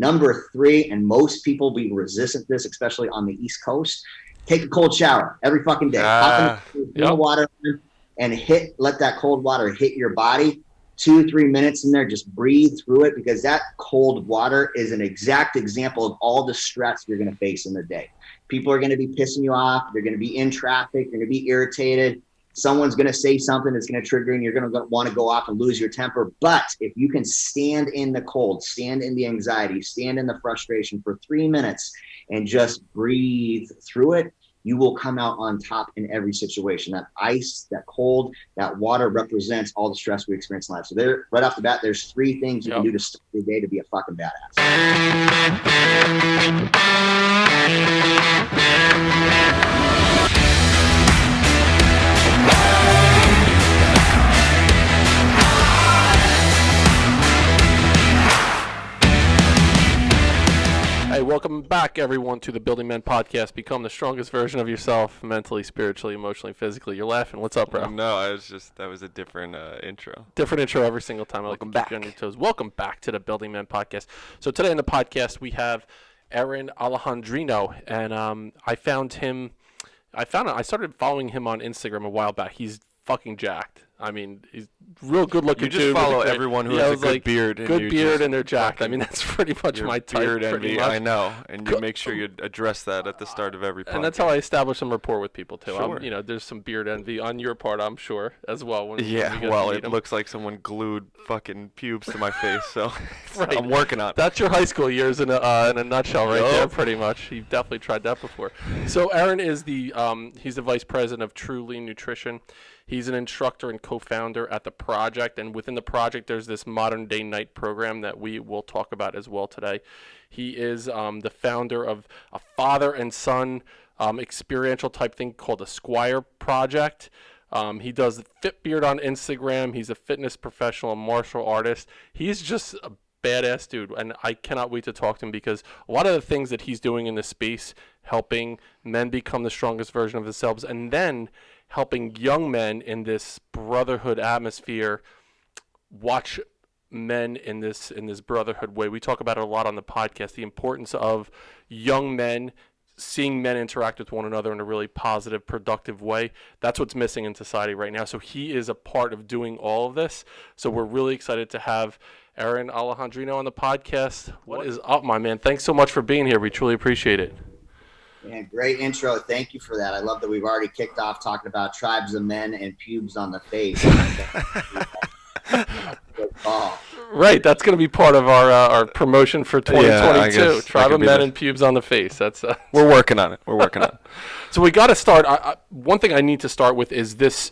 Number 3, and most people be resistant to this, especially on the East Coast, take a cold shower every fucking day. Hop in the water and let that cold water hit your body. 2-3 minutes in there, just breathe through it, because that cold water is an exact example of all the stress you're going to face in the day. People are going to be pissing you off. They're going to be in traffic. They're going to be irritated. Someone's going to say something that's going to trigger, and you're going to want to go off and lose your temper. But if you can stand in the cold, stand in the anxiety, stand in the frustration for 3 minutes and just breathe through it, you will come out on top in every situation. That ice, that cold, that water represents all the stress we experience in life. So there, right off the bat, there's 3 things you can do to start your day to be a fucking badass. Hey, welcome back, everyone, to the Building Men podcast. Become the strongest version of yourself, mentally, spiritually, emotionally, physically. You're laughing. What's up, bro? No, that was a different intro. Different intro every single time. Welcome back. Keep you on your toes. Welcome back to the Building Men podcast. So today in the podcast, we have Erin Alejandrino, and I started following him on Instagram a while back. He's fucking jacked. I mean, he's real good looking. You just follow everyone who has a good beard. Good beard, and they're jacked. I mean, that's pretty much my type. Beard envy, I know. And you make sure you address that at the start of every podcast. And that's how I establish some rapport with people, too. Sure. There's some beard envy on your part, I'm sure, as well. When it looks like someone glued fucking pubes to my face, so right. I'm working on it. That's your high school years in a nutshell right there, pretty much. You've definitely tried that before. So Erin is he's the vice president of TRULEAN Nutrition. He's an instructor and co-founder at the project, and within the project, there's this modern-day night program that we will talk about as well today. He is the founder of a father and son experiential type thing called the Squire Project. He does the Fit Beard on Instagram. He's a fitness professional, a martial artist. He's just a badass dude, and I cannot wait to talk to him, because a lot of the things that he's doing in this space, helping men become the strongest version of themselves, and then helping young men in this brotherhood atmosphere watch men in this brotherhood way. We talk about it a lot on the podcast, the importance of young men seeing men interact with one another in a really positive, productive way. That's what's missing in society right now. So he is a part of doing all of this. So we're really excited to have Erin Alejandrino on the podcast. What is up, my man? Thanks so much for being here. We truly appreciate it. Yeah, great intro. Thank you for that. I love that we've already kicked off talking about tribes of men and pubes on the face. Right, that's going to be part of our promotion for 2022. Tribe of men and pubes on the face. That's we're working on it. So we got to start. One thing I need to start with is this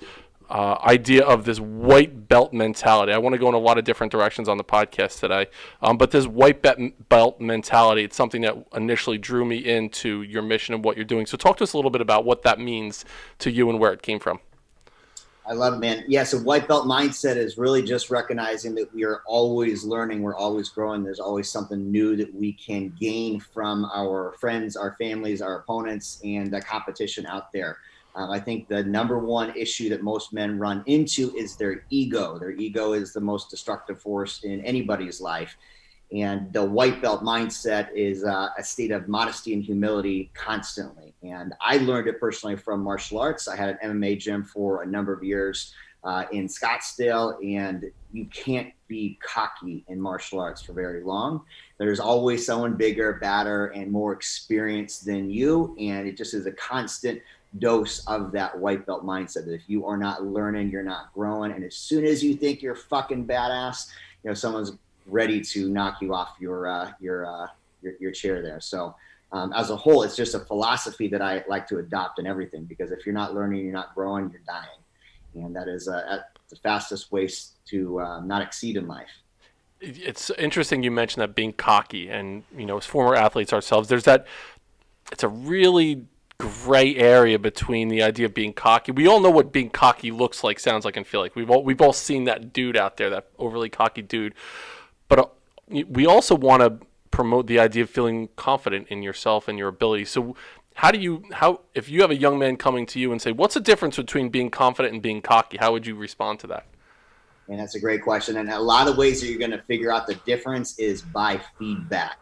idea of this white belt mentality. I want to go in a lot of different directions on the podcast today, but this white belt mentality, it's something that initially drew me into your mission and what you're doing. So talk to us a little bit about what that means to you and where it came from. I love it, man. Yeah, so white belt mindset is really just recognizing that we are always learning, we're always growing. There's always something new that we can gain from our friends, our families, our opponents, and the competition out there. I think the number one issue that most men run into is their ego. Their ego is the most destructive force in anybody's life. And the white belt mindset is a state of modesty and humility constantly. And I learned it personally from martial arts. I had an MMA gym for a number of years in Scottsdale, and you can't be cocky in martial arts for very long. There's always someone bigger, badder, and more experienced than you. And it just is a constant dose of that white belt mindset that if you are not learning, you're not growing. And as soon as you think you're fucking badass, someone's ready to knock you off your chair there. So as a whole, it's just a philosophy that I like to adopt in everything, because if you're not learning, you're not growing, you're dying. And that is the fastest way to not exceed in life. It's interesting you mentioned that, being cocky, and as former athletes ourselves, it's a really gray area between the idea of being cocky. We all know what being cocky looks like, sounds like, and feel like. We've all seen that dude out there, that overly cocky dude. But we also want to promote the idea of feeling confident in yourself and your ability. So if you have a young man coming to you and say, what's the difference between being confident and being cocky? How would you respond to that? And that's a great question. And a lot of ways that you're going to figure out the difference is by feedback.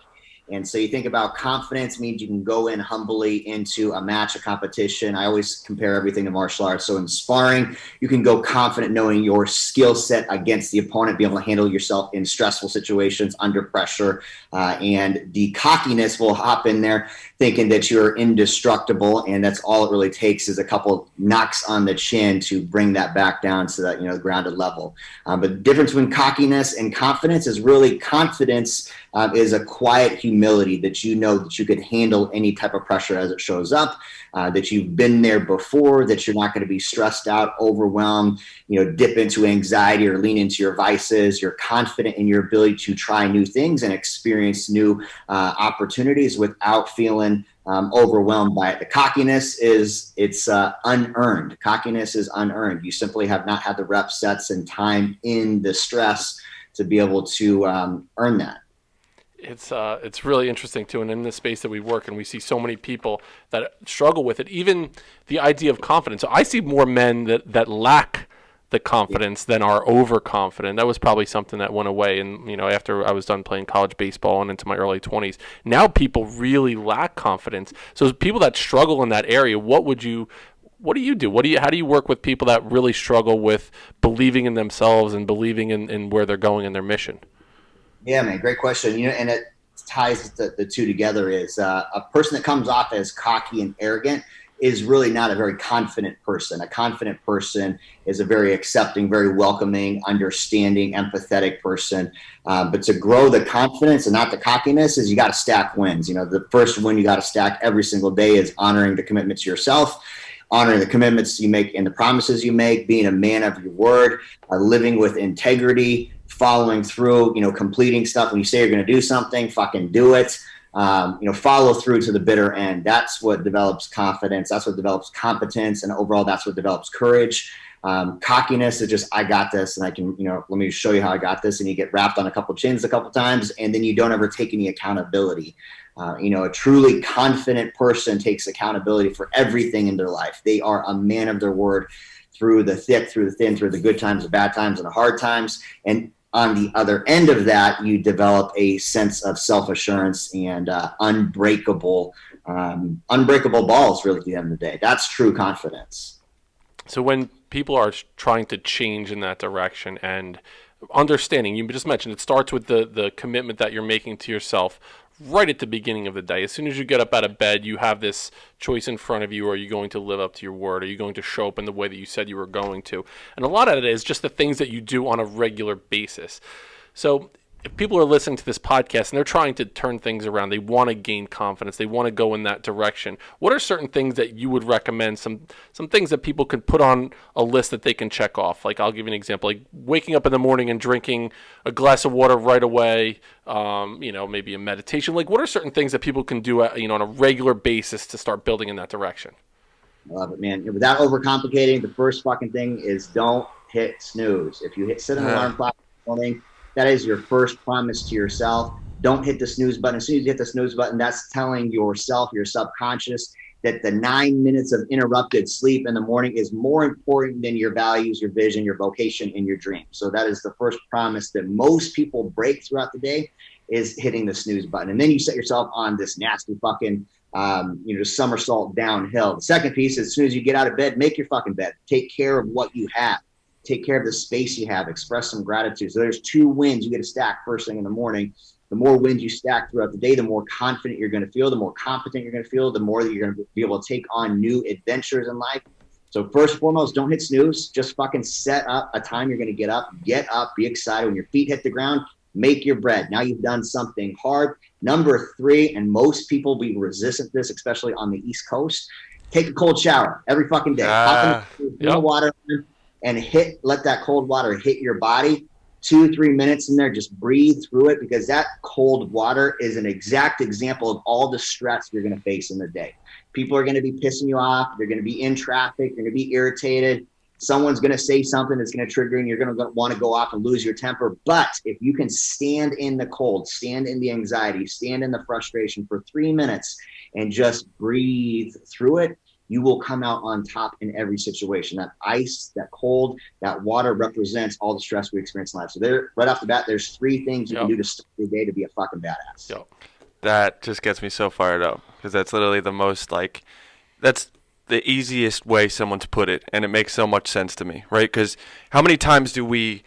And so you think about confidence means you can go in humbly into a match, a competition. I always compare everything to martial arts. So in sparring, you can go confident knowing your skill set against the opponent, be able to handle yourself in stressful situations, under pressure. And the cockiness will hop in there thinking that you're indestructible. And that's all it really takes is a couple knocks on the chin to bring that back down to that, grounded level. But the difference between cockiness and confidence is really confidence is a quiet humility that you know that you could handle any type of pressure as it shows up, that you've been there before, that you're not going to be stressed out, overwhelmed, dip into anxiety or lean into your vices. You're confident in your ability to try new things and experience new opportunities without feeling overwhelmed by it. The cockiness it's unearned. Cockiness is unearned. You simply have not had the rep sets and time in the stress to be able to earn that. It's really interesting too, and in the space that we work, and we see so many people that struggle with it. Even the idea of confidence. So I see more men that lack the confidence than are overconfident. That was probably something that went away, and after I was done playing college baseball and into my early 20s. Now people really lack confidence. So people that struggle in that area, what do you do? How do you work with people that really struggle with believing in themselves and believing in where they're going in their mission? Yeah, man, great question. And it ties the two together is a person that comes off as cocky and arrogant is really not a very confident person. A confident person is a very accepting, very welcoming, understanding, empathetic person. But to grow the confidence and not the cockiness is you got to stack wins. The first win you got to stack every single day is honoring the commitment to yourself, honoring the commitments you make and the promises you make, being a man of your word, living with integrity, following through, completing stuff. When you say you're going to do something, fucking do it. Follow through to the bitter end. That's what develops confidence. That's what develops competence. And overall, that's what develops courage. Cockiness is just, I got this and I can, let me show you how I got this. And you get wrapped on a couple chins a couple times and then you don't ever take any accountability. A truly confident person takes accountability for everything in their life. They are a man of their word through the thick, through the thin, through the good times, the bad times, and the hard times. And on the other end of that, you develop a sense of self-assurance and unbreakable balls, really, at the end of the day. That's true confidence. So when people are trying to change in that direction and understanding, you just mentioned it starts with the commitment that you're making to yourself right at the beginning of the day. As soon as you get up out of bed, you have this choice in front of you. Are you going to live up to your word? Are you going to show up in the way that you said you were going to? And a lot of it is just the things that you do on a regular basis. So if people are listening to this podcast and they're trying to turn things around, they want to gain confidence, they want to go in that direction, what are certain things that you would recommend, some things that people can put on a list that they can check off? Like, I'll give you an example, like waking up in the morning and drinking a glass of water right away, maybe a meditation. Like, what are certain things that people can do, on a regular basis to start building in that direction? I love it, man. Without overcomplicating, the first fucking thing is don't hit snooze. If you set an alarm clock in the morning, that is your first promise to yourself. Don't hit the snooze button. As soon as you hit the snooze button, that's telling yourself, your subconscious, that the 9 minutes of interrupted sleep in the morning is more important than your values, your vision, your vocation, and your dreams. So that is the first promise that most people break throughout the day, is hitting the snooze button. And then you set yourself on this nasty fucking, somersault downhill. The second piece is, as soon as you get out of bed, make your fucking bed. Take care of what you have. Take care of the space you have, express some gratitude. So there's 2 wins you get to stack first thing in the morning. The more wins you stack throughout the day, the more confident you're going to feel, the more competent you're going to feel, the more that you're going to be able to take on new adventures in life. So first and foremost, don't hit snooze. Just fucking set up a time you're going to get up, be excited. When your feet hit the ground, make your bread. Now you've done something hard. Number 3, and most people will be resistant to this, especially on the East Coast, take a cold shower every fucking day. Hop in the water and let that cold water hit your body. 2-3 minutes in there, just breathe through it, because that cold water is an exact example of all the stress you're going to face in the day. People are going to be pissing you off. They're going to be in traffic. They're going to be irritated. Someone's going to say something that's going to trigger you, and you're going to want to go off and lose your temper. But if you can stand in the cold, stand in the anxiety, stand in the frustration for 3 minutes and just breathe through it, you will come out on top in every situation. That ice, that cold, that water represents all the stress we experience in life. So there, right off the bat, there's 3 things you can do to start your day to be a fucking badass. That just gets me so fired up because that's literally the most like, that's the easiest way someone to put it, and it makes so much sense to me, right? Because how many times do we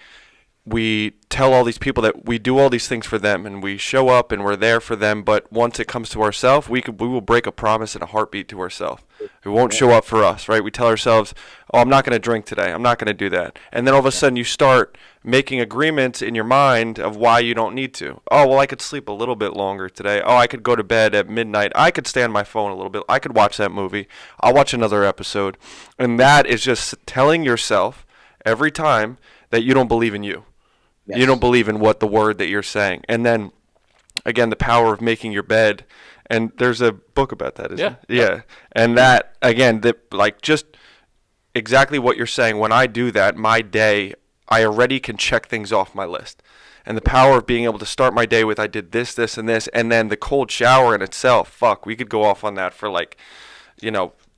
tell all these people that we do all these things for them and we show up and we're there for them, but once it comes to ourselves, we will break a promise in a heartbeat to ourselves. We won't show up for us, right? We tell ourselves, oh, I'm not going to drink today. I'm not going to do that. And then all of a sudden you start making agreements in your mind of why you don't need to. Oh, well, I could sleep a little bit longer today. Oh, I could go to bed at midnight. I could stay on my phone a little bit. I could watch that movie. I'll watch another episode. And that is just telling yourself every time that you don't believe in you. Yes. You don't believe in what the word that you're saying. And then, again, the power of making your bed. And there's a book about that, isn't it? Yeah. And that, again, just exactly what you're saying. When I do that, my day, I already can check things off my list. And the power of being able to start my day with I did this, this, and this. And then the cold shower in itself, fuck, we could go off on that for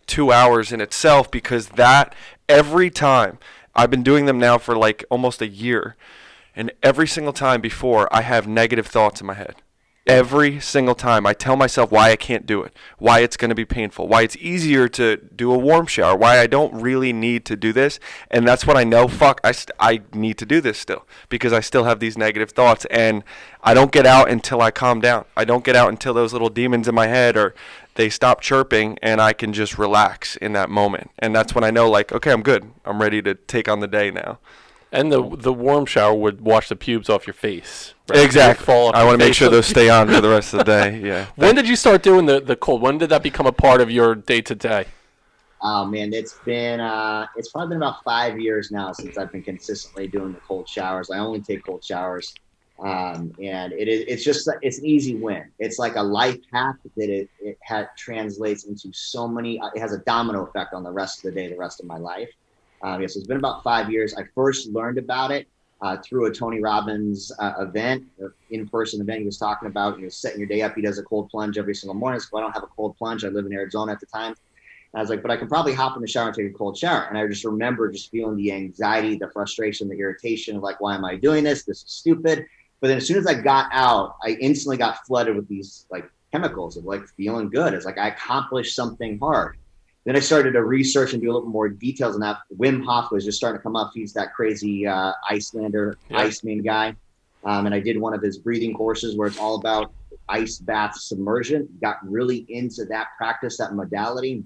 2 hours in itself, because that, every time, I've been doing them now for almost a year. And every single time before, I have negative thoughts in my head. Every single time I tell myself why I can't do it, why it's going to be painful, why it's easier to do a warm shower, why I don't really need to do this. And that's when I know, fuck, I need to do this still, because I still have these negative thoughts. And I don't get out until I calm down. I don't get out until those little demons in my head they stop chirping, and I can just relax in that moment. And that's when I know, okay, I'm good. I'm ready to take on the day now. And the warm shower would wash the pubes off your face. Right? Exactly. I want to make sure those stay on for the rest of the day. Yeah. When did you start doing the cold? When did that become a part of your day-to-day? Oh, man, it's probably been about 5 years now since I've been consistently doing the cold showers. I only take cold showers. And it's an easy win. It's like a life hack that it translates into so many, it has a domino effect on the rest of the day, the rest of my life. So it's been about 5 years. I first learned about it through a Tony Robbins event, in-person event. He was talking about, setting your day up. He does a cold plunge every single morning. So I don't have a cold plunge. I live in Arizona at the time. And I was like, but I can probably hop in the shower and take a cold shower. And I just remember just feeling the anxiety, the frustration, the irritation of why am I doing this? This is stupid. But then as soon as I got out, I instantly got flooded with these chemicals of feeling good. It's I accomplished something hard. Then I started to research and do a little more details on that. Wim Hof was just starting to come up. He's that crazy Icelander, Iceman guy. And I did one of his breathing courses where it's all about ice bath submersion. Got really into that practice, that modality.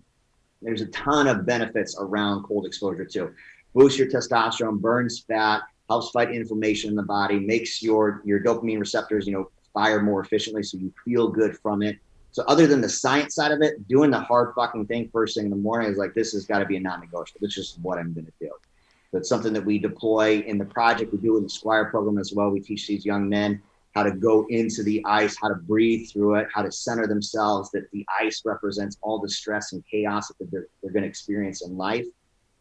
There's a ton of benefits around cold exposure too. Boosts your testosterone, burns fat, helps fight inflammation in the body, makes your dopamine receptors, fire more efficiently, so you feel good from it. So other than the science side of it, doing the hard fucking thing first thing in the morning is this has got to be a non-negotiable. This is just what I'm going to do. So it's something that we deploy in the project. We do in the Squire Program as well. We teach these young men how to go into the ice, how to breathe through it, how to center themselves, that the ice represents all the stress and chaos that they're going to experience in life.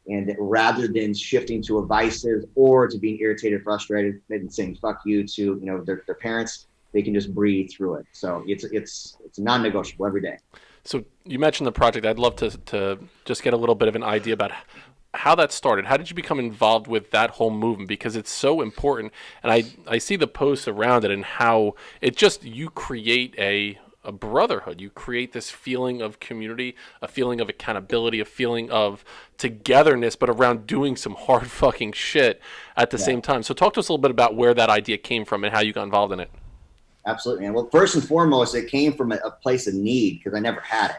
And that rather than shifting to evasive or to being irritated, frustrated, and saying fuck you to their parents, they can just breathe through it. So it's non-negotiable every day. So you mentioned the project. I'd love to just get a little bit of an idea about how that started. How did you become involved with that whole movement? Because it's so important. And I see the posts around it and how it just, you create a brotherhood. You create this feeling of community, a feeling of accountability, a feeling of togetherness, but around doing some hard fucking shit at the same time. So talk to us a little bit about where that idea came from and how you got involved in it. Absolutely, man. Well, first and foremost, it came from a place of need because I never had it.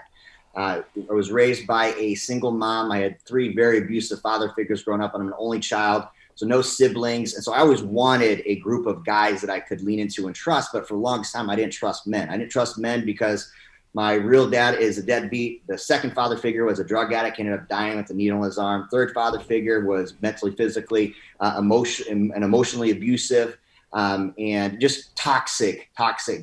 I was raised by a single mom. I had 3 very abusive father figures growing up, and I'm an only child, so no siblings. And so I always wanted a group of guys that I could lean into and trust. But for the longest time, I didn't trust men. I didn't trust men because my real dad is a deadbeat. The second father figure was a drug addict, ended up dying with a needle in his arm. Third father figure was mentally, physically, emotionally abusive. And just toxic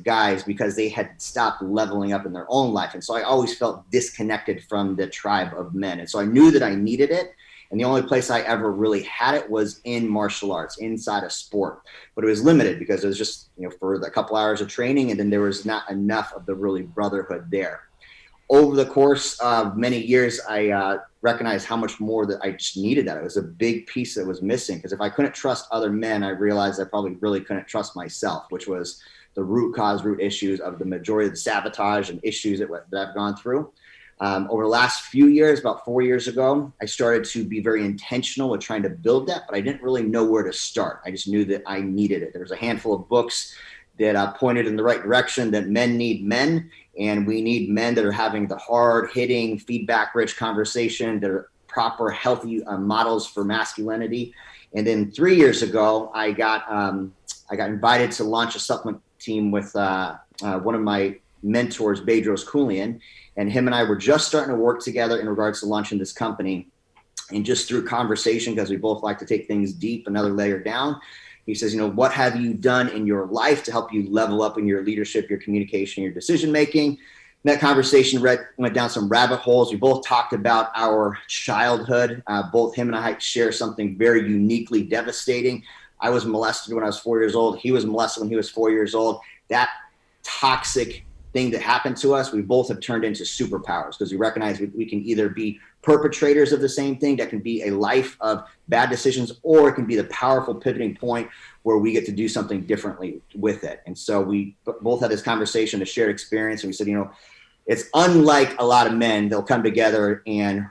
guys because they had stopped leveling up in their own life. And so I always felt disconnected from the tribe of men. And so I knew that I needed it. And the only place I ever really had it was in martial arts, inside of sport. But it was limited because it was just, for a couple hours of training, and then there was not enough of the really brotherhood there. Over the course of many years, I recognized how much more that I just needed that. It was a big piece that was missing because if I couldn't trust other men, I realized I probably really couldn't trust myself, which was the root issues of the majority of the sabotage and issues that I've gone through. Over the last few years, about 4 years ago, I started to be very intentional with trying to build that, but I didn't really know where to start. I just knew that I needed it. There was a handful of books that pointed in the right direction, that men need men, and we need men that are having the hard-hitting, feedback-rich conversation, that are proper, healthy models for masculinity. And then 3 years ago, I got invited to launch a supplement team with one of my mentors, Bedros Keuilian, and him and I were just starting to work together in regards to launching this company. And just through conversation, because we both like to take things deep, another layer down, he says, what have you done in your life to help you level up in your leadership, your communication, your decision-making? And that conversation went down some rabbit holes. We both talked about our childhood. Both him and I share something very uniquely devastating. I was molested when I was 4 years old. He was molested when he was 4 years old. That toxic thing that happened to us, we both have turned into superpowers, because we recognize we can either be perpetrators of the same thing, that can be a life of bad decisions, or it can be the powerful pivoting point where we get to do something differently with it. And so we both had this conversation, a shared experience, and we said, it's unlike a lot of men. They'll come together and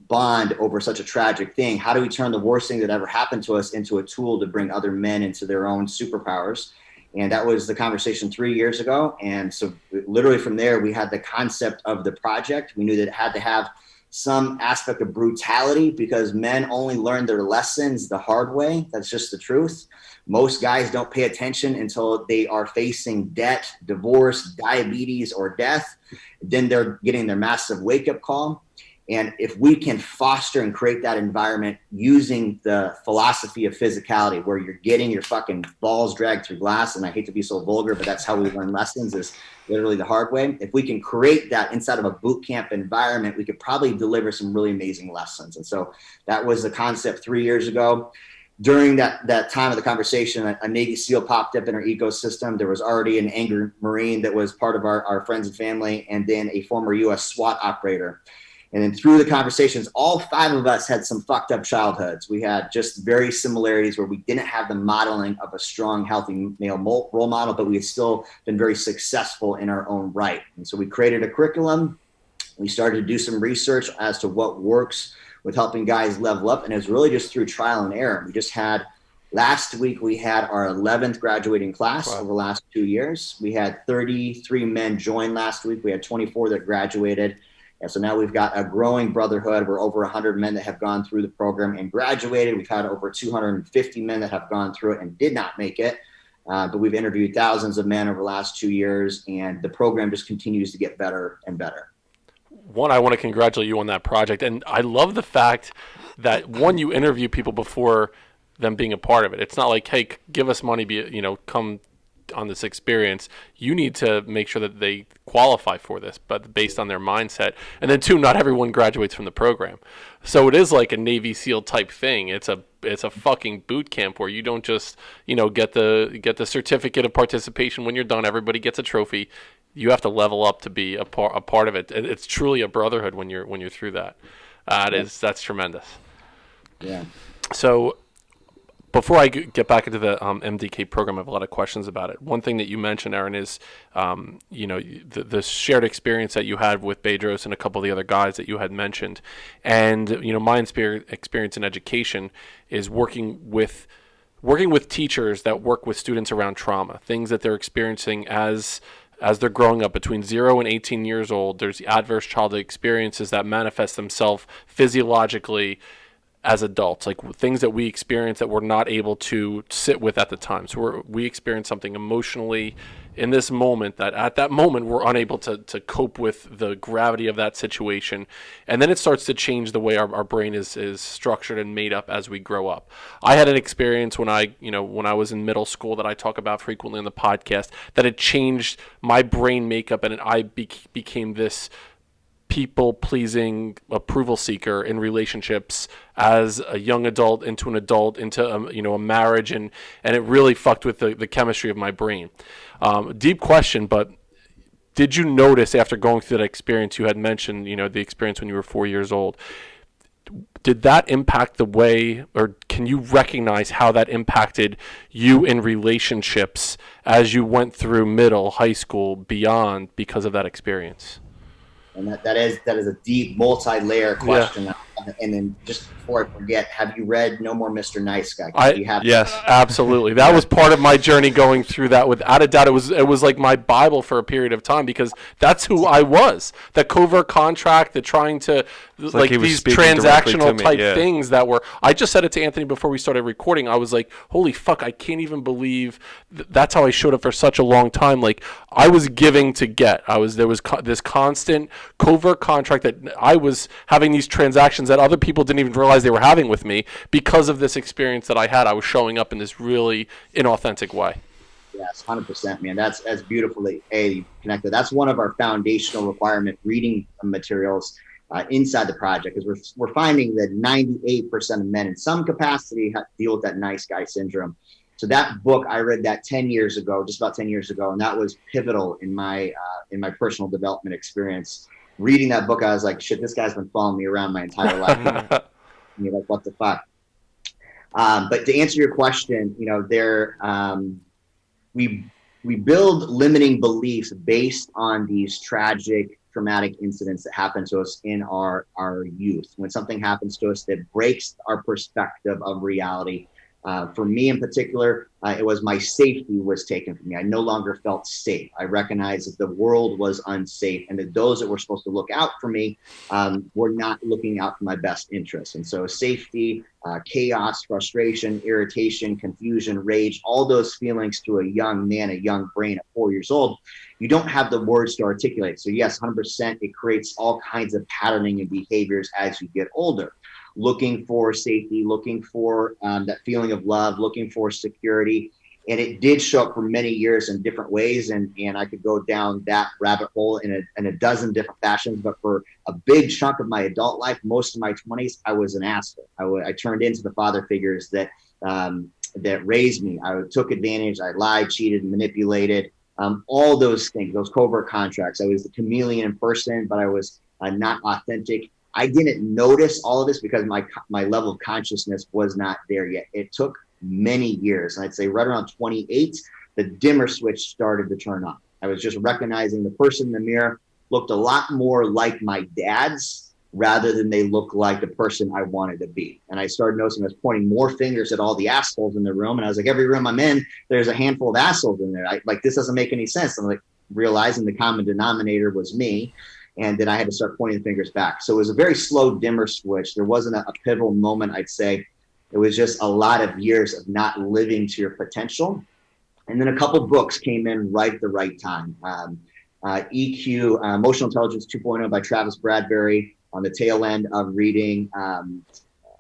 bond over such a tragic thing. How do we turn the worst thing that ever happened to us into a tool to bring other men into their own superpowers? And that was the conversation 3 years ago. And so literally from there, we had the concept of the project. We knew that it had to have some aspect of brutality, because men only learn their lessons the hard way. That's just the truth. Most guys don't pay attention until they are facing debt, divorce, diabetes, or death. Then they're getting their massive wake-up call. And if we can foster and create that environment using the philosophy of physicality, where you're getting your fucking balls dragged through glass, and I hate to be so vulgar, but that's how we learn lessons, is literally the hard way. If we can create that inside of a boot camp environment, we could probably deliver some really amazing lessons. And so that was the concept 3 years ago. During that time of the conversation, a Navy SEAL popped up in our ecosystem. There was already an angry Marine that was part of our friends and family, and then a former U.S. SWAT operator. And then through the conversations, all 5 of us had some fucked up childhoods. We had just very similarities where we didn't have the modeling of a strong, healthy male role model, but we had still been very successful in our own right. And so we created a curriculum. We started to do some research as to what works with helping guys level up. And it was really just through trial and error. We just had, last week, we had our 11th graduating class. Wow. Over the last 2 years. We had 33 men join last week. We had 24 that graduated. And so now we've got a growing brotherhood. We're over 100 men that have gone through the program and graduated. We've had over 250 men that have gone through it and did not make it. But we've interviewed thousands of men over the last 2 years, and the program just continues to get better and better. One, I want to congratulate you on that project. And I love the fact that, one, you interview people before them being a part of it. It's not like, hey, give us money, come on this experience. You need to make sure that they qualify for this, but based on their mindset. And then 2, not everyone graduates from the program. So it is like a Navy SEAL type thing. It's a fucking boot camp where you don't just, get the certificate of participation. When you're done, everybody gets a trophy. You have to level up to be a part of it. It's truly a brotherhood when you're through that. That's tremendous. Yeah. So before I get back into the MDK program, I have a lot of questions about it. One thing that you mentioned, Erin, is the shared experience that you had with Bedros and a couple of the other guys that you had mentioned. And my experience in education is working with teachers that work with students around trauma, things that they're experiencing as they're growing up between 0 and 18 years old. There's the adverse childhood experiences that manifest themselves physiologically as adults, like things that we experience that we're not able to sit with at the time. So we experience something emotionally in this moment that at that moment we're unable to cope with the gravity of that situation. And then it starts to change the way our brain is structured and made up as we grow up. I had an experience when I was in middle school that I talk about frequently on the podcast, that it changed my brain makeup, and I became this people-pleasing approval seeker in relationships as a young adult, into an adult, into a marriage, and it really fucked with the chemistry of my brain. Deep question, but did you notice after going through that experience, you had mentioned the experience when you were 4 years old, did that impact the way, or can you recognize how that impacted you in relationships as you went through middle, high school, beyond, because of that experience? And that is a deep, multi-layer question. Yeah. And then just before I forget, have you read No More Mr. Nice Guy? Yes, absolutely. That was part of my journey going through that. Without a doubt, it was like my Bible for a period of time, because that's who I was. The covert contract, the trying to like these transactional type things that were. I just said it to Anthony before we started recording. I was like, holy fuck, I can't even believe that's how I showed up for such a long time. Like, I was giving to get. There was this constant covert contract that I was having these transactions that other people didn't even realize they were having with me because of this experience that I had. I was showing up in this really inauthentic way. Yes, 100%, man. That's beautiful that you connected. That's one of our foundational requirement reading materials inside the project, because we're finding that 98% of men in some capacity deal with that nice guy syndrome. So that book, I read that 10 years ago, just about 10 years ago, and that was pivotal in my personal development experience. Reading that book, I was like, shit, this guy's been following me around my entire life. You're like, what the fuck? But to answer your question, we build limiting beliefs based on these tragic, traumatic incidents that happen to us in our youth. When something happens to us that breaks our perspective of reality. For me in particular, it was my safety was taken from me. I no longer felt safe. I recognized that the world was unsafe, and that those that were supposed to look out for me were not looking out for my best interests. And so safety, chaos, frustration, irritation, confusion, rage, all those feelings to a young man, a young brain at 4 years old, you don't have the words to articulate. So yes, 100%, it creates all kinds of patterning and behaviors as you get older. Looking for safety, looking for that feeling of love, looking for security. And it did show up for many years in different ways. And I could go down that rabbit hole in a dozen different fashions. But for a big chunk of my adult life, most of my 20s, I was an asshole. I turned into the father figures that raised me. I took advantage. I lied, cheated, manipulated, all those things, those covert contracts. I was the chameleon in person, but I was not authentic. I didn't notice all of this because my level of consciousness was not there yet. It took many years. And I'd say right around 28, the dimmer switch started to turn on. I was just recognizing the person in the mirror looked a lot more like my dad's rather than they looked like the person I wanted to be. And I started noticing I was pointing more fingers at all the assholes in the room. And I was like, every room I'm in, there's a handful of assholes in there. This doesn't make any sense. I'm like realizing the common denominator was me. And then I had to start pointing the fingers back. So it was a very slow dimmer switch. There wasn't a pivotal moment, I'd say. It was just a lot of years of not living to your potential. And then a couple books came in right at the right time. EQ, Emotional Intelligence 2.0 by Travis Bradberry, on the tail end of reading No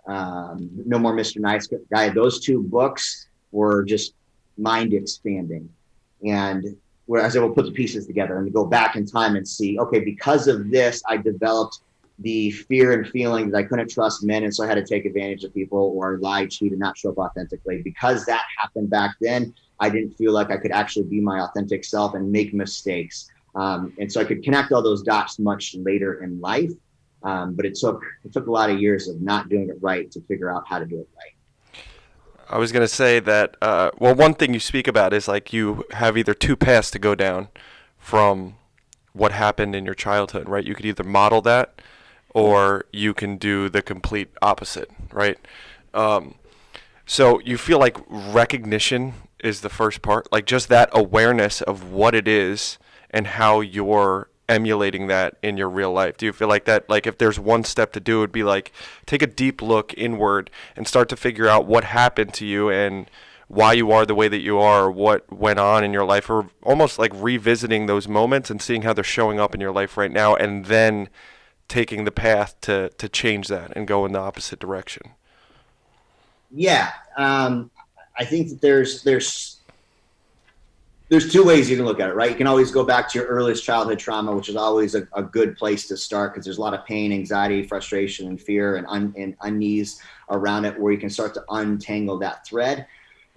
More Mr. Nice Guy. Those two books were just mind expanding. And where I was able to put the pieces together and to go back in time and see, okay, because of this, I developed the fear and feeling that I couldn't trust men. And so I had to take advantage of people or lie, cheat, and not show up authentically. Because that happened back then, I didn't feel like I could actually be my authentic self and make mistakes. And so I could connect all those dots much later in life. But it took a lot of years of not doing it right to figure out how to do it right. I was going to say that, one thing you speak about is like you have either two paths to go down from what happened in your childhood, right? You could either model that or you can do the complete opposite, right? So you feel like recognition is the first part, like just that awareness of what it is and how you're emulating that in your real life. Do you feel like that, like if there's one step to do, it would be like take a deep look inward and start to figure out what happened to you and why you are the way that you are, or what went on in your life, or almost like revisiting those moments and seeing how they're showing up in your life right now, and then taking the path to change that and go in the opposite direction? Yeah. I think that there's two ways you can look at it, right? You can always go back to your earliest childhood trauma, which is always a good place to start because there's a lot of pain, anxiety, frustration, and fear and unease around it where you can start to untangle that thread.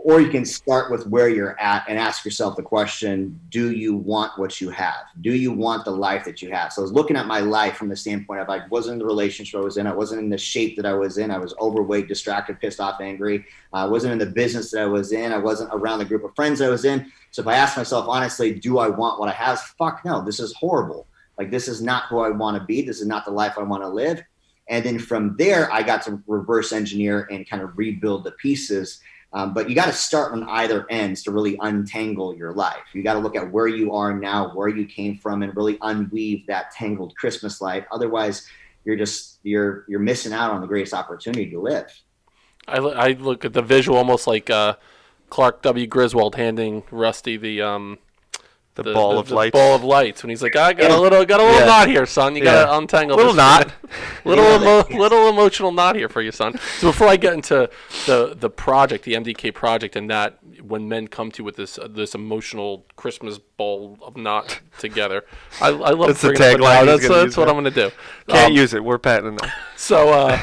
Or you can start with where you're at and ask yourself the question, do you want what you have? Do you want the life that you have? So I was looking at my life from the standpoint of I wasn't in the relationship I was in. I wasn't in the shape that I was in. I was overweight, distracted, pissed off, angry. I wasn't in the business that I was in. I wasn't around the group of friends I was in. So if I ask myself, honestly, do I want what I have? Fuck no, this is horrible. Like, this is not who I want to be. This is not the life I want to live. And then from there, I got to reverse engineer and kind of rebuild the pieces. But you got to start on either ends to really untangle your life. You got to look at where you are now, where you came from, and really unweave that tangled Christmas life. Otherwise, you're missing out on the greatest opportunity to live. I look at the visual almost like Clark W. Griswold handing Rusty the ball of lights. Ball of lights when he's like, I got a little knot here, son. You got to untangle little this knot. little emotional knot here for you, son. So before I get into the project, the MDK project, and that when men come to you with this emotional Christmas ball of knot together, I love that's the bringing tagline. That's what I'm going to do. Can't use it. We're patenting it. So.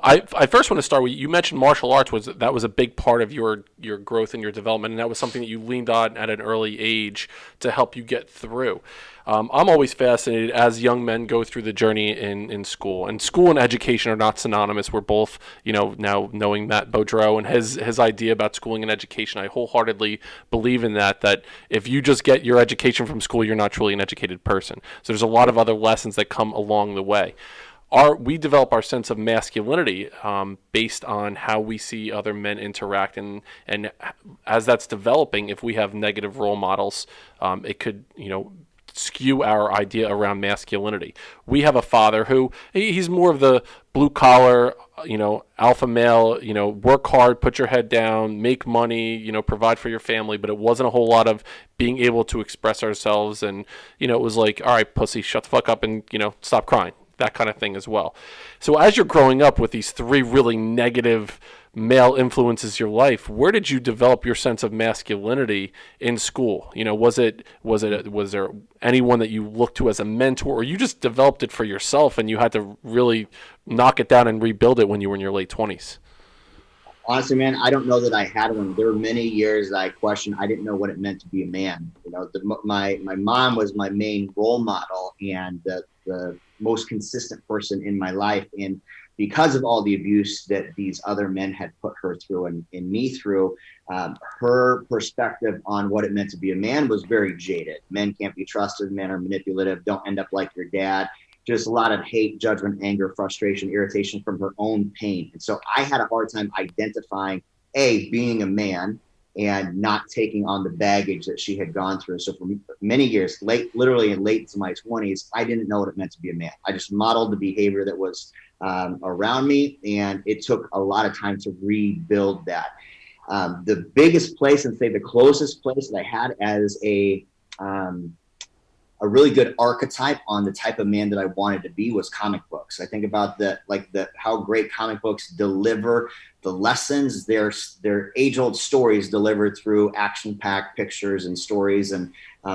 I first want to start with you mentioned martial arts was a big part of your growth and your development, and that was something that you leaned on at an early age to help you get through. I'm always fascinated as young men go through the journey in school. And school and education are not synonymous. We're both, now knowing Matt Beaudreau and his idea about schooling and education, I wholeheartedly believe in that if you just get your education from school, you're not truly an educated person. So there's a lot of other lessons that come along the way. We develop our sense of masculinity based on how we see other men interact, and as that's developing, if we have negative role models, it could skew our idea around masculinity. We have a father who he's more of the blue collar, alpha male, work hard, put your head down, make money, provide for your family, but it wasn't a whole lot of being able to express ourselves, and it was like, all right, pussy, shut the fuck up and stop crying. That kind of thing as well. So as you're growing up with these three really negative male influences in your life, where did you develop your sense of masculinity in school? Was there anyone that you looked to as a mentor, or you just developed it for yourself and you had to really knock it down and rebuild it when you were in your late 20s? Honestly, man, I don't know that I had one. There were many years that I questioned. I didn't know what it meant to be a man. My mom was my main role model and the most consistent person in my life. And because of all the abuse that these other men had put her through and me through, her perspective on what it meant to be a man was very jaded. Men can't be trusted. Men are manipulative. Don't end up like your dad. Just a lot of hate, judgment, anger, frustration, irritation from her own pain. And so I had a hard time identifying, being a man and not taking on the baggage that she had gone through. So for many years, literally in late to my 20s, I didn't know what it meant to be a man. I just modeled the behavior that was around me, and it took a lot of time to rebuild that. The biggest place, and say the closest place that I had as a really good archetype on the type of man that I wanted to be was comic books. I think about how great comic books deliver the lessons, their age-old stories delivered through action-packed pictures and stories. And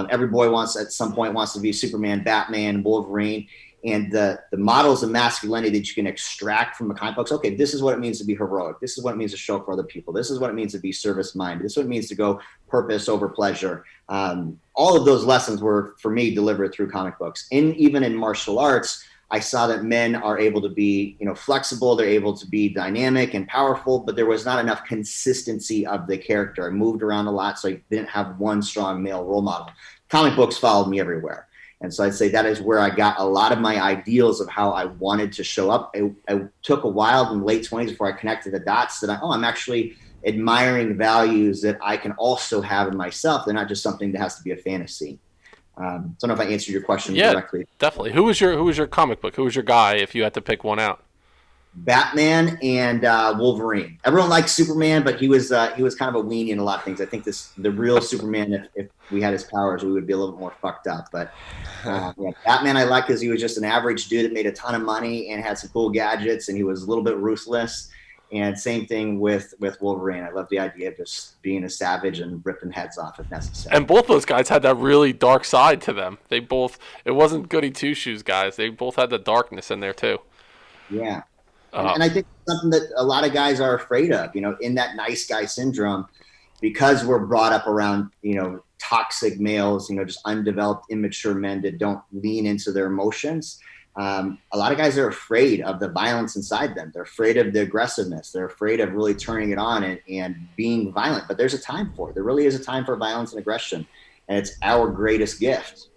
every boy at some point wants to be Superman, Batman, Wolverine. And the models of masculinity that you can extract from the comic books. Okay, this is what it means to be heroic. This is what it means to show up for other people. This is what it means to be service-minded. This is what it means to go purpose over pleasure. All of those lessons were, for me, delivered through comic books. And even in martial arts, I saw that men are able to be, flexible. They're able to be dynamic and powerful, but there was not enough consistency of the character. I moved around a lot, so I didn't have one strong male role model. Comic books followed me everywhere. And so I'd say that is where I got a lot of my ideals of how I wanted to show up. It took a while in the late 20s before I connected the dots that I'm actually admiring values that I can also have in myself. They're not just something that has to be a fantasy. I don't know if I answered your question directly. Definitely. Who was your comic book? Who was your guy if you had to pick one out? Batman and Wolverine. Everyone likes Superman, but he was kind of a weenie in a lot of things. I think the real Superman, if we had his powers, we would be a little bit more fucked up. But Batman I like because he was just an average dude that made a ton of money and had some cool gadgets, and he was a little bit ruthless. And same thing with Wolverine. I love the idea of just being a savage and ripping heads off if necessary. And both those guys had that really dark side to them. It wasn't goody two shoes guys. They both had the darkness in there too. Yeah. And I think something that a lot of guys are afraid of, in that nice guy syndrome, because we're brought up around, toxic males, just undeveloped, immature men that don't lean into their emotions. A lot of guys are afraid of the violence inside them. They're afraid of the aggressiveness. They're afraid of really turning it on and being violent. But there's a time for it. There really is a time for violence and aggression. And it's our greatest gift.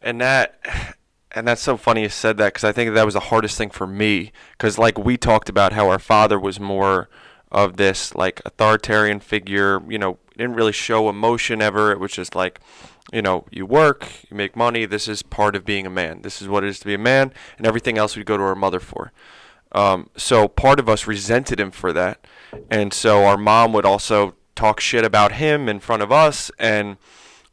And that's so funny you said that, because I think that was the hardest thing for me. Because like we talked about how our father was more of this like authoritarian figure, didn't really show emotion ever. It was just like, you work, you make money. This is part of being a man. This is what it is to be a man, and everything else we'd go to our mother for. So part of us resented him for that, and so our mom would also talk shit about him in front of us, and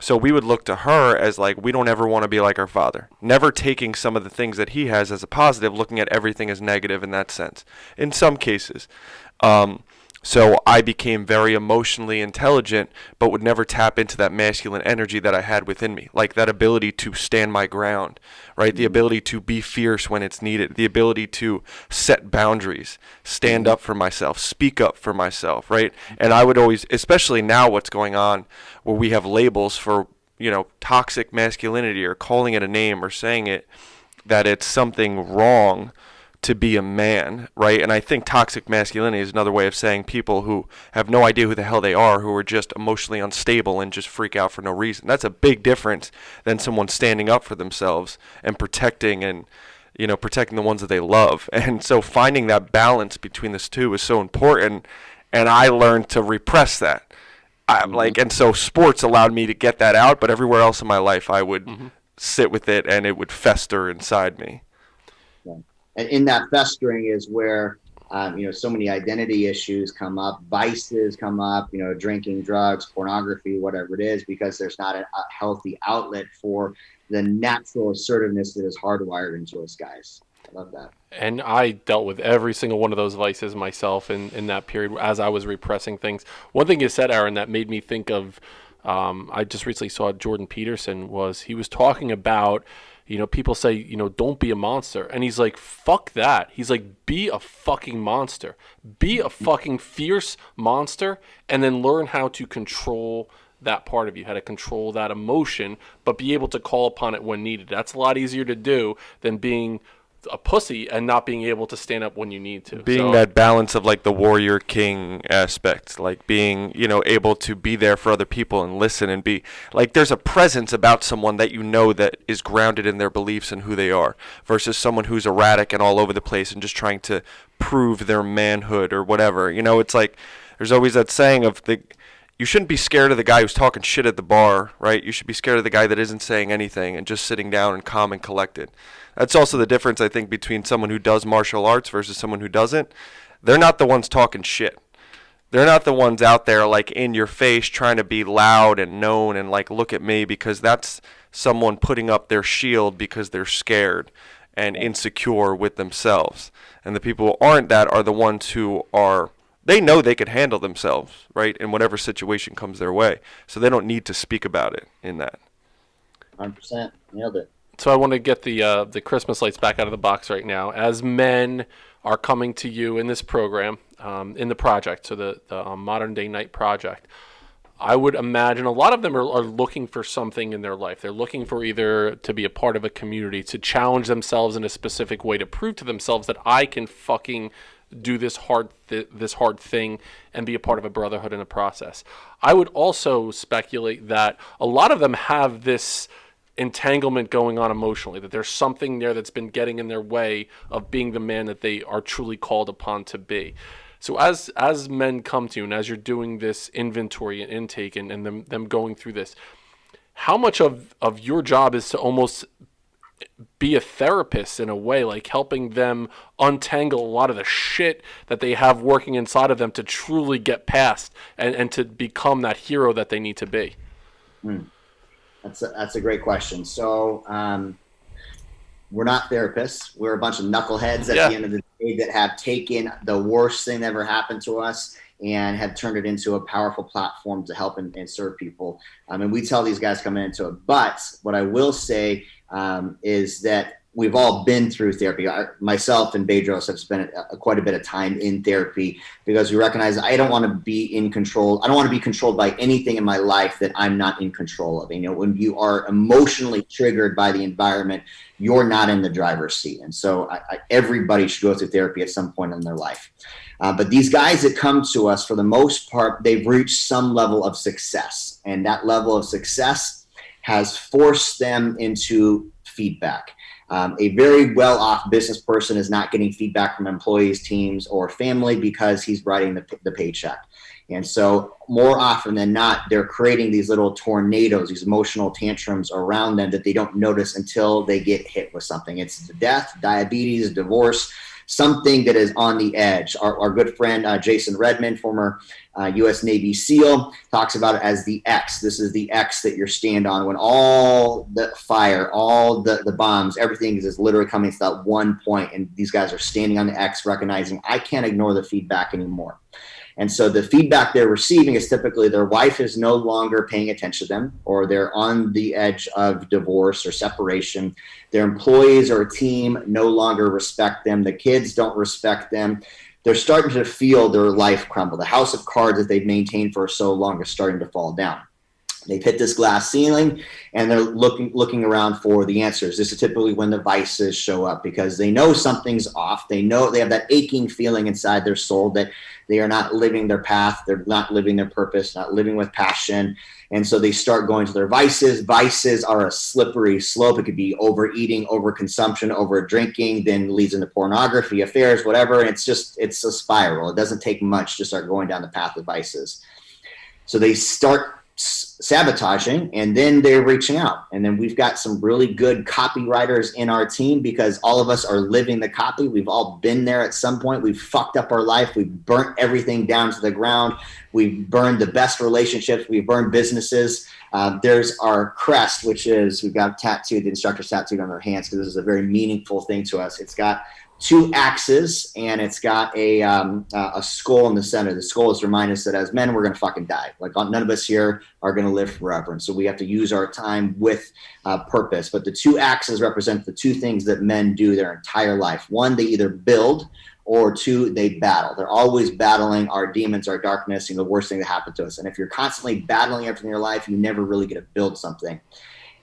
so we would look to her as like, we don't ever want to be like our father. Never taking some of the things that he has as a positive, looking at everything as negative in that sense. In some cases. So I became very emotionally intelligent, but would never tap into that masculine energy that I had within me. Like that ability to stand my ground, right? The ability to be fierce when it's needed. The ability to set boundaries, stand up for myself, speak up for myself, right? And I would always, especially now what's going on where we have labels for, toxic masculinity or calling it a name or saying it, that it's something wrong to be a man, right? And I think toxic masculinity is another way of saying people who have no idea who the hell they are, who are just emotionally unstable and just freak out for no reason. That's a big difference than someone standing up for themselves and protecting the ones that they love. And so finding that balance between this two is so important, and I learned to repress that. And so sports allowed me to get that out, but everywhere else in my life I would sit with it and it would fester inside me. And in that festering is where, so many identity issues come up, vices come up, drinking, drugs, pornography, whatever it is, because there's not a healthy outlet for the natural assertiveness that is hardwired into us guys. I love that. And I dealt with every single one of those vices myself in that period as I was repressing things. One thing you said, Aaron, that made me think of, I just recently saw Jordan Peterson he was talking about, people say, don't be a monster. And he's like, fuck that. He's like, be a fucking monster. Be a fucking fierce monster, and then learn how to control that part of you, how to control that emotion, but be able to call upon it when needed. That's a lot easier to do than being a pussy and not being able to stand up when you need to. Being that balance of like the warrior king aspect, like being, able to be there for other people and listen and be like, there's a presence about someone that that is grounded in their beliefs and who they are, versus someone who's erratic and all over the place and just trying to prove their manhood or whatever. It's like, there's always that saying of you shouldn't be scared of the guy who's talking shit at the bar, right? You should be scared of the guy that isn't saying anything and just sitting down and calm and collected. That's also the difference, I think, between someone who does martial arts versus someone who doesn't. They're not the ones talking shit. They're not the ones out there like in your face trying to be loud and known and like, look at me, because that's someone putting up their shield because they're scared and insecure with themselves. And the people who aren't that are the ones who they know they could handle themselves, right, in whatever situation comes their way. So they don't need to speak about it in that. 100%. Nailed it. So I want to get the Christmas lights back out of the box right now. As men are coming to you in this program, in the project, so the Modern Day Night Project, I would imagine a lot of them are looking for something in their life. They're looking for either to be a part of a community, to challenge themselves in a specific way, to prove to themselves that I can fucking do this hard thing and be a part of a brotherhood in the process. I would also speculate that a lot of them have this entanglement going on emotionally, that there's something there that's been getting in their way of being the man that they are truly called upon to be. So as men come to you, and as you're doing this inventory and intake and them going through this, how much of your job is to almost be a therapist in a way, like helping them untangle a lot of the shit that they have working inside of them to truly get past and to become that hero that they need to be? That's a great question. So we're not therapists. We're a bunch of knuckleheads at the end of the day that have taken the worst thing that ever happened to us and have turned it into a powerful platform to help and serve people. And we tell these guys coming into it. But what I will say is that we've all been through therapy. Myself and Bedros have spent quite a bit of time in therapy because we recognize I don't want to be in control. I don't want to be controlled by anything in my life that I'm not in control of. You know, when you are emotionally triggered by the environment, you're not in the driver's seat. And so everybody should go through therapy at some point in their life. But these guys that come to us, for the most part, they've reached some level of success. And that level of success has forced them into feedback. A very well-off business person is not getting feedback from employees, teams, or family because he's writing the paycheck. And so more often than not, they're creating these little tornadoes, these emotional tantrums around them that they don't notice until they get hit with something. It's death, diabetes, divorce, something that is on the edge. Our good friend, Jason Redmond, former U.S. Navy SEAL, talks about it as the X. This is the X that you stand on when all the fire, all the bombs, everything is literally coming to that one point. And these guys are standing on the X, recognizing I can't ignore the feedback anymore. And so the feedback they're receiving is typically their wife is no longer paying attention to them, or they're on the edge of divorce or separation. Their employees or team no longer respect them. The kids don't respect them. They're starting to feel their life crumble. The house of cards that they've maintained for so long is starting to fall down. They've hit this glass ceiling and they're looking around for the answers. This is typically when the vices show up because they know something's off. They know they have that aching feeling inside their soul that they are not living their path. They're not living their purpose, not living with passion. And so they start going to their vices. Vices are a slippery slope. It could be overeating, overconsumption, over drinking, then leads into pornography, affairs, whatever. And it's a spiral. It doesn't take much to start going down the path of vices. So they start sabotaging, and then they're reaching out. And then we've got some really good copywriters in our team because all of us are living the copy. We've all been there at some point. We've fucked up our life. We've burnt everything down to the ground. We've burned the best relationships. We've burned businesses. There's our crest, which is we've got tattooed, the instructor's tattooed on our hands because this is a very meaningful thing to us. It's got 2 axes and it's got a skull in the center. The skull is to remind us that as men, we're going to fucking die. Like none of us here are going to live forever. And so we have to use our time with purpose. But the 2 axes represent the 2 things that men do their entire life. 1, they either build, or 2, they battle. They're always battling our demons, our darkness, and the worst thing that happened to us. And if you're constantly battling everything in your life, you never really get to build something.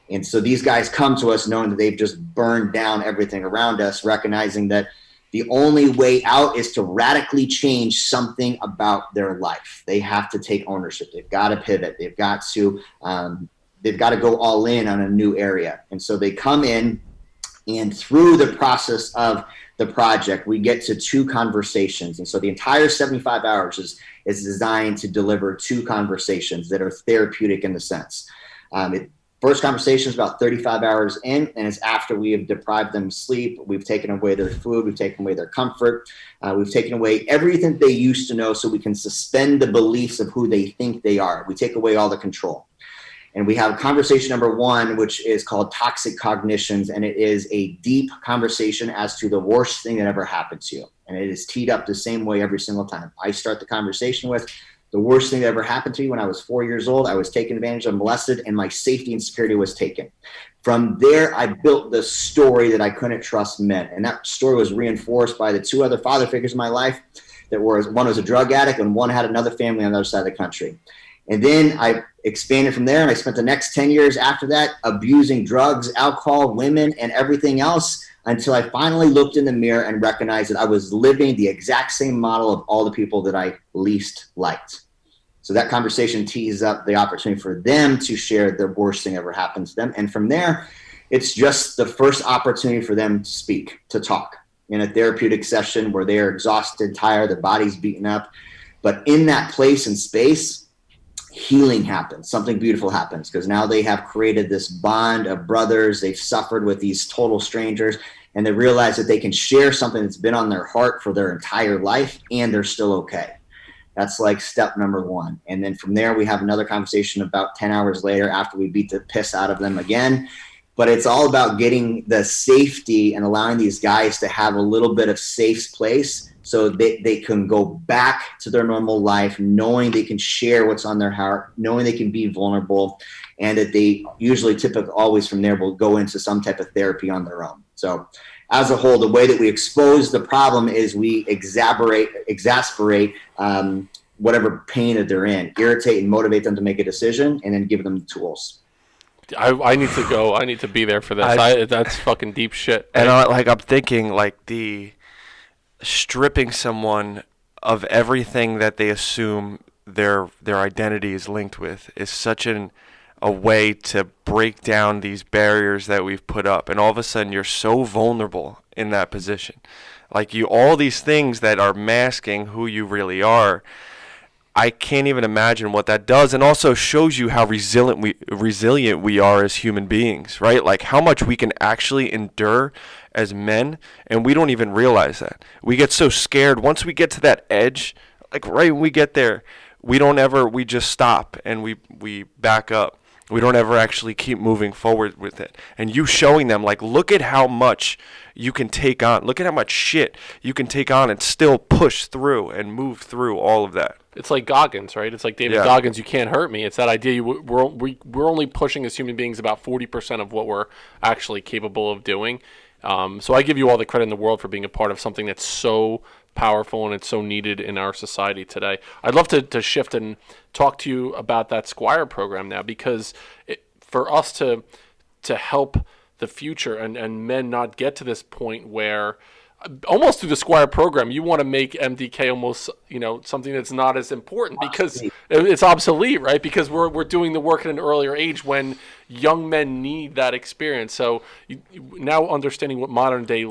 And so these guys come to us knowing that they've just burned down everything around us, recognizing that the only way out is to radically change something about their life. They have to take ownership. They've got to pivot. They've got to go all in on a new area. And so they come in, and through the process of the project, we get to 2 conversations. And so the entire 75 hours is designed to deliver 2 conversations that are therapeutic in the sense. First conversation is about 35 hours in, and it's after we have deprived them of sleep. We've taken away their food. We've taken away their comfort. We've taken away everything they used to know so we can suspend the beliefs of who they think they are. We take away all the control. And we have conversation number 1, which is called Toxic Cognitions, and it is a deep conversation as to the worst thing that ever happened to you. And it is teed up the same way every single time. I start the conversation with, the worst thing that ever happened to me when I was 4 years old, I was taken advantage of, molested, and my safety and security was taken. From there, I built the story that I couldn't trust men. And that story was reinforced by the 2 other father figures in my life that were, one was a drug addict and one had another family on the other side of the country. And then I expanded from there, and I spent the next 10 years after that abusing drugs, alcohol, women, and everything else until I finally looked in the mirror and recognized that I was living the exact same model of all the people that I least liked. So that conversation tees up the opportunity for them to share the worst thing ever happened to them. And from there, it's just the first opportunity for them to speak, to talk in a therapeutic session where they are exhausted, tired, their body's beaten up. But in that place and space, healing happens. Something beautiful happens because now they have created this bond of brothers. They've suffered with these total strangers, and they realize that they can share something that's been on their heart for their entire life, and they're still okay. That's like step number 1. And then from there, we have another conversation about 10 hours later after we beat the piss out of them again. But it's all about getting the safety and allowing these guys to have a little bit of safe place so they can go back to their normal life, knowing they can share what's on their heart, knowing they can be vulnerable, and that they usually typically always from there will go into some type of therapy on their own. So as a whole, the way that we expose the problem is we exasperate whatever pain that they're in, irritate and motivate them to make a decision, and then give them the tools. I need to go. I need to be there for this. That's fucking deep shit. And I'm thinking like the stripping someone of everything that they assume their identity is linked with is such a way to break down these barriers that we've put up, and all of a sudden you're so vulnerable in that position. Like all these things that are masking who you really are. I can't even imagine what that does, and also shows you how resilient we are as human beings, right? Like how much we can actually endure as men, and we don't even realize that. We get so scared once we get to that edge, like right when we get there, we just stop and we back up. We don't ever actually keep moving forward with it. And you showing them, like, look at how much you can take on. Look at how much shit you can take on and still push through and move through all of that. It's like Goggins, right? It's like David Goggins, you can't hurt me. It's that idea we're only pushing as human beings about 40% of what we're actually capable of doing. So I give you all the credit in the world for being a part of something that's so powerful and it's so needed in our society today. I'd love to shift and talk to you about that Squire program now, because for us to help the future and men not get to this point where almost through the Squire program, you want to make MDK almost, something that's not as important because it's obsolete, right? Because we're doing the work at an earlier age when young men need that experience. So now understanding what modern day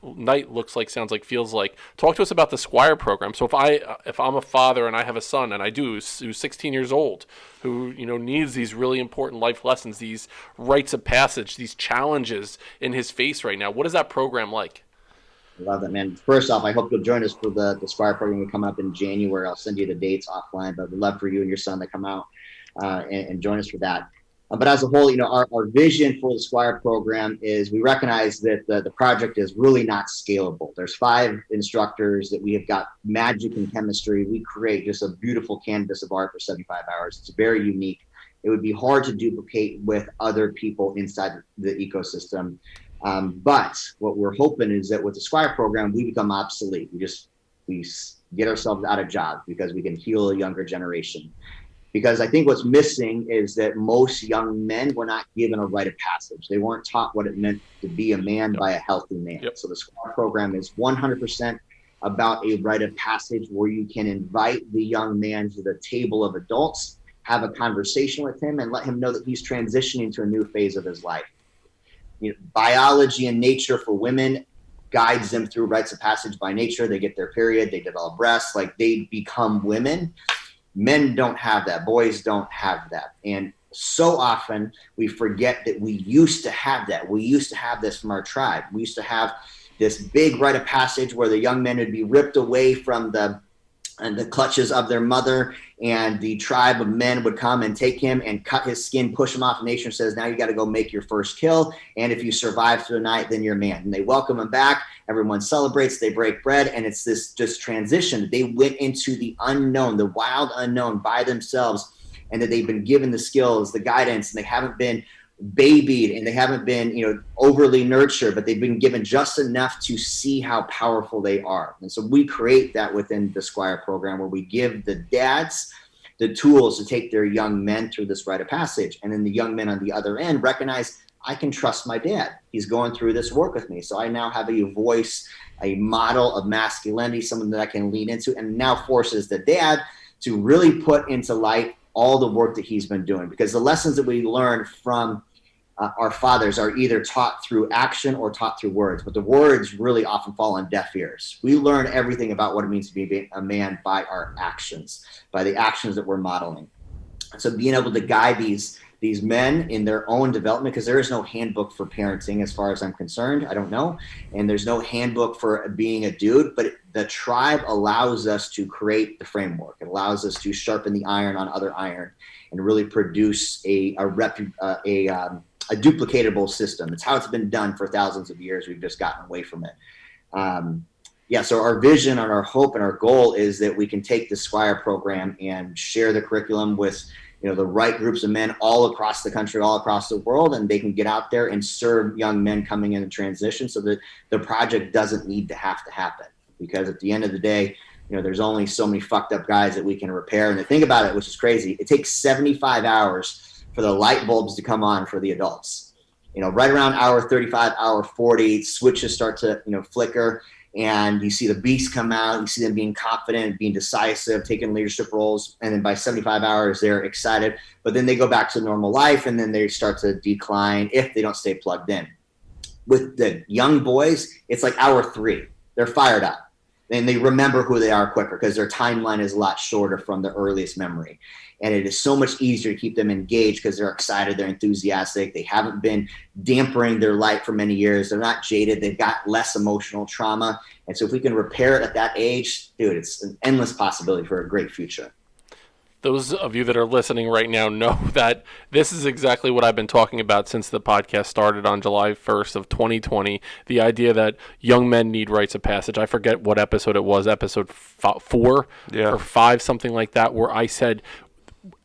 night looks like, sounds like, feels like. Talk to us about the Squire program. So if I'm a father and I have a son, and I do, who's 16 years old, who needs these really important life lessons, these rites of passage, these challenges in his face right now, what is that program like? I love that, man. First off, I hope you'll join us for the Squire program coming up in January. I'll send you the dates offline, but we'd love for you and your son to come out and join us for that. But as a whole, our vision for the Squire program is we recognize that the project is really not scalable. There's 5 instructors that we have got magic and chemistry. We create just a beautiful canvas of art for 75 hours. It's very unique. It would be hard to duplicate with other people inside the ecosystem. But what we're hoping is that with the Squire program, we become obsolete. We get ourselves out of jobs because we can heal a younger generation. Because I think what's missing is that most young men were not given a rite of passage. They weren't taught what it meant to be a man by a healthy man. Yep. So the Squire program is 100% about a rite of passage where you can invite the young man to the table of adults, have a conversation with him, and let him know that he's transitioning to a new phase of his life. Biology and nature for women guides them through rites of passage by nature. They get their period, they develop breasts, like they become women. Men don't have that. Boys don't have that. And so often we forget that we used to have that. We used to have this from our tribe. We used to have this big rite of passage where the young men would be ripped away from the clutches of their mother, and the tribe of men would come and take him and cut his skin, push him off. The nation says, now you got to go make your first kill. And if you survive through the night, then you're a man. And they welcome him back. Everyone celebrates. They break bread. And it's this just transition. They went into the unknown, the wild unknown by themselves, and that they've been given the skills, the guidance, and they haven't been babied and they haven't been, overly nurtured, but they've been given just enough to see how powerful they are. And so we create that within the Squire program, where we give the dads the tools to take their young men through this rite of passage. And then the young men on the other end recognize, I can trust my dad. He's going through this work with me. So I now have a voice, a model of masculinity, someone that I can lean into, and now forces the dad to really put into light all the work that he's been doing. Because the lessons that we learn from our fathers are either taught through action or taught through words, but the words really often fall on deaf ears. We learn everything about what it means to be a man by our actions, by the actions that we're modeling. So being able to guide these men in their own development, because there is no handbook for parenting as far as I'm concerned. I don't know. And there's no handbook for being a dude, but the tribe allows us to create the framework. It allows us to sharpen the iron on other iron and really produce a duplicatable system. It's how it's been done for thousands of years. We've just gotten away from it. So our vision and our hope and our goal is that we can take the Squire program and share the curriculum with the right groups of men all across the country, all across the world, and they can get out there and serve young men coming in transition, so that the project doesn't need to happen. Because at the end of the day, there's only so many fucked up guys that we can repair. And the thing about it, which is crazy, it takes 75 hours for the light bulbs to come on for the adults. Right around hour 35, hour 40, switches start to, flicker, and you see the beast come out. You see them being confident, being decisive, taking leadership roles. And then by 75 hours, they're excited. But then they go back to normal life, and then they start to decline if they don't stay plugged in. With the young boys, it's like hour 3. They're fired up. And they remember who they are quicker because their timeline is a lot shorter from the earliest memory. And it is so much easier to keep them engaged because they're excited, they're enthusiastic, they haven't been dampering their light for many years, they're not jaded, they've got less emotional trauma. And so if we can repair it at that age, dude, it's an endless possibility for a great future. Those of you that are listening right now know that this is exactly what I've been talking about since the podcast started on July 1st of 2020. The idea that young men need rites of passage. I forget what episode it was, episode 4 or 5, something like that, where I said,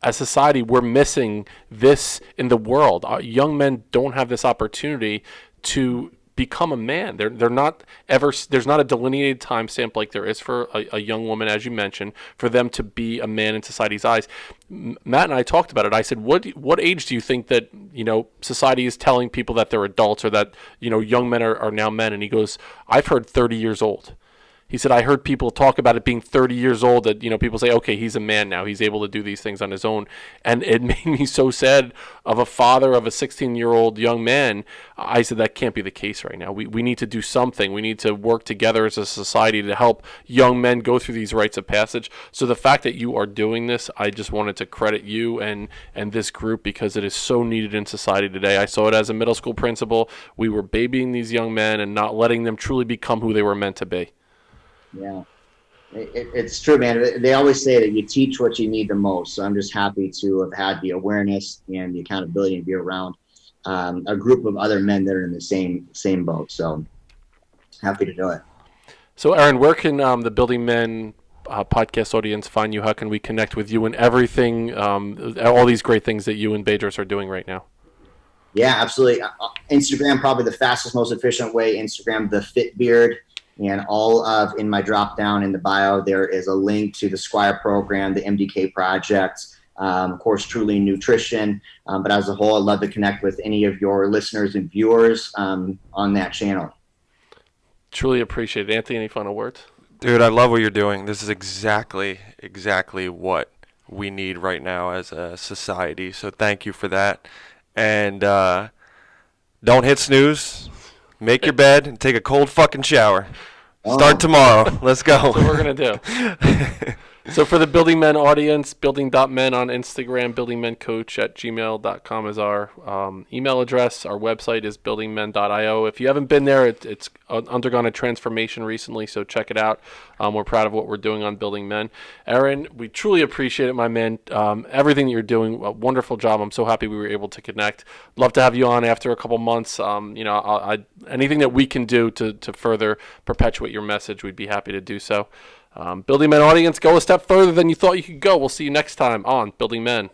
as a society, we're missing this in the world. Young men don't have this opportunity to become a man. They're not ever. There's not a delineated time stamp like there is for a young woman, as you mentioned, for them to be a man in society's eyes. Matt and I talked about it. I said, what age do you think that society is telling people that they're adults, or that young men are now men? And he goes, I've heard 30 years old. He said, I heard people talk about it being 30 years old, that, people say, okay, he's a man now. He's able to do these things on his own. And it made me so sad of a father of a 16-year-old young man. I said, that can't be the case right now. We need to do something. We need to work together as a society to help young men go through these rites of passage. So the fact that you are doing this, I just wanted to credit you and this group, because it is so needed in society today. I saw it as a middle school principal. We were babying these young men and not letting them truly become who they were meant to be. Yeah, it's true, man. They always say that you teach what you need the most. So I'm just happy to have had the awareness and the accountability to be around a group of other men that are in the same boat. So happy to do it. So, Erin, where can the Building Men podcast audience find you? How can we connect with you and everything, all these great things that you and Bedros are doing right now? Yeah, absolutely. Instagram, probably the fastest, most efficient way. Instagram, the Fit Beard. And in my drop down in the bio, there is a link to the Squire Program, the MDK project, of course, TRULEAN Nutrition. But as a whole, I'd love to connect with any of your listeners and viewers on that channel. Truly appreciate it. Anthony, any final words? Dude, I love what you're doing. This is exactly what we need right now as a society. So thank you for that. And don't hit snooze. Make your bed and take a cold fucking shower. Start tomorrow. Let's go. That's what we're going to do. So for the Building Men audience, building.men on Instagram, buildingmencoach@gmail.com is our email address. Our website is buildingmen.io. If you haven't been there, it's undergone a transformation recently, so check it out. We're proud of what we're doing on Building Men. Erin, we truly appreciate it, my man. Everything that you're doing, a wonderful job. I'm so happy we were able to connect. Love to have you on after a couple months. Anything that we can do to further perpetuate your message, we'd be happy to do so. Building Men audience, go a step further than you thought you could go. We'll see you next time on Building Men.